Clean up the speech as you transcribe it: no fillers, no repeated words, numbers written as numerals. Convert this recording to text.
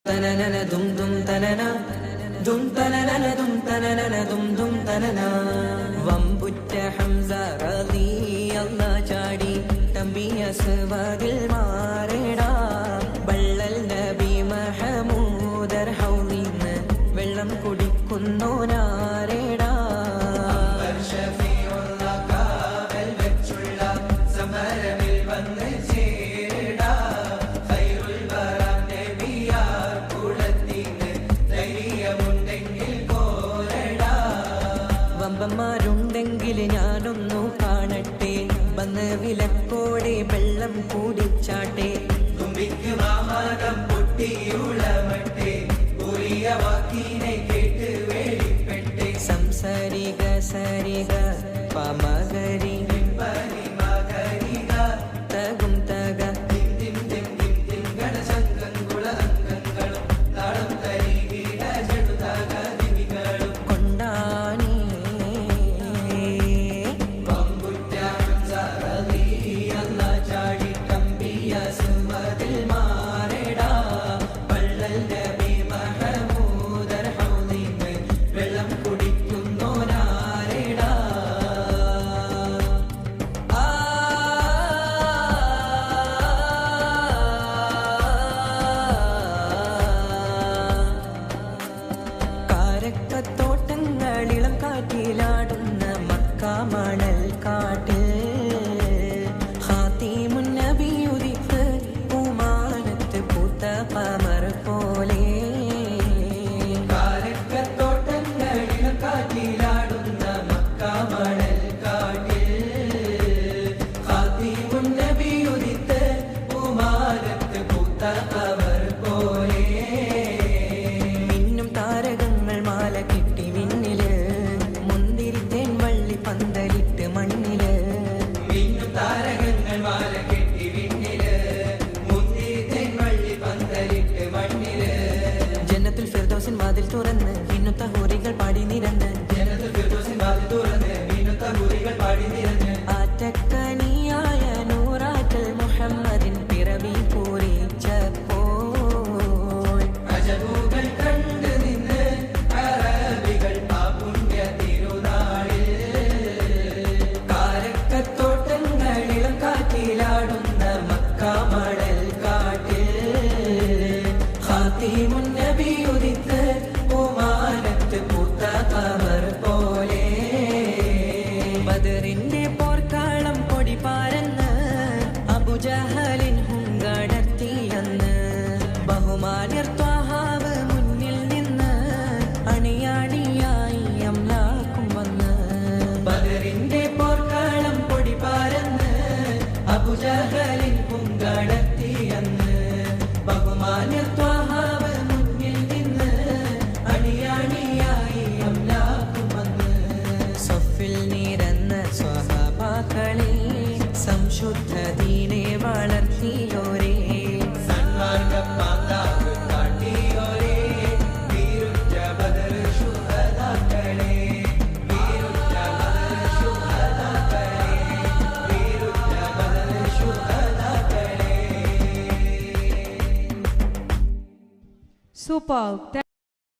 തനനന ദും ദും തനന ദും തനനന ദും തനനന ദും ദും തനന വമ്പുറ്റ ഹംസ റളിയല്ലാഹു ചാടി തമ്പിയ സവാദിൽ മാറേടാ ബള്ളൽ നബി മഹമൂദർ ഹൗലിന്ന് വെള്ളം കുടിക്കുന്നോനാരേടാ വമ്പന്മാരുണ്ടെങ്കിൽ ഞാനൊന്നു കാണട്ടെ വന്ന് വിലക്കോടെ വെള്ളം കൂടിച്ചാട്ടെ തുമ്പിക്ക് മാമാകം പൊട്ടിയുളമട്ടെ ഒരിയ വാക്കിനെ കേട്ട് വേളിപ്പെട്ടെ സംസരിക സരിക പമകരി തകും തക തോട്ടങ്ങളിളം കാറ്റിലാടുന്ന മക്കാമണൽ കാട്ടിൽ ഖാതിമുൻ നബി ഉദിത്ത് ഉമാനത്ത് പൂത്ത ഖമർ പോലെ തോട്ടങ്ങളിളം കാറ്റിലാടുന്ന മക്കാമണൽ കാട്ടിൽ ഖാതിമുൻ നബി ഉദിത്ത് ഉമാനത്ത് പൂത്ത ഖമർ പോലെ കിട്ടി വിണ്ണില് മുന്തിരിത്തേൻ വള്ളി പന്തലിട്ട് മണ്ണില് മിന്നും താരകങ്ങൾ മാല കെട്ടി വിണ്ണില് മുന്തിരിത്തേൻ വള്ളി പന്തലിട്ട് മണ്ണില് ജന്നത്തുൽ ഫിർദൗസിൻ വാതിൽ തുറന്ന് മിന്നുത്ത ഹൂറികൾ പാടി നിരന്ന് ജന്നത്തുൽ ഫിർദൗസിൻ വാതിൽ തുറന്ന് മിന്നുത്ത ഹൂറികൾ പാടി നിരന്ന് ആറ്റക്കനിയായ നൂറാറ്റൽ മുഹമ്മദിൻ പിറവി പൂരിച്ചപ്പോൾ അജബുകൾ കണ്ട് നിന്ന് അറബികൾ ആ പുണ്യ തിരുനാളിൽ കാരക്കത്തോട്ടങ്ങളിളം കാറ്റിലാടുന്ന മക്കാമണൽ കാട്ടിൽ ഖാതിമുൻ നബി ഉദിത്ത് ഉമാനത്ത് പൂത്ത ഖമർ പോലെ ബദറിന്റെ പോർക്കാളം പൊടി പാരന്ന് അബുജഹലിൻ ഹുങ്കടർത്തിയെന്ന് ബഹുമാന്യർ ത്വാഹാവ് മുന്നിൽ നിന്ന് അണിയാണിയായി അംലാക്കും വന്ന് ബദറിന്റെ പോർക്കാളം പൊടി പാരന്ന് അബുജഹലിൻ ഹുങ്കടർത്തിയെന്ന് ബഹുമാന്യർ ത്വാഹാവ് മുന്നിൽ നിന്ന് അണിയാണിയായി അംലാക്കും വന്ന് സഫിൽ നിരന്ന സ്വഹാബാക്കളെ സംശുദ്ധ ദീനെ വളർത്തിയോരേ സന്മാർഗപ്പാതാവ് കാട്ടിയോരേ വീരുറ്റ ബദർ ശുഹദാക്കളെ വീരുറ്റ ബദർ ശുഹദാക്കളെ വീരുറ്റ ബദർ ശുഹദാക്കളെ Superb.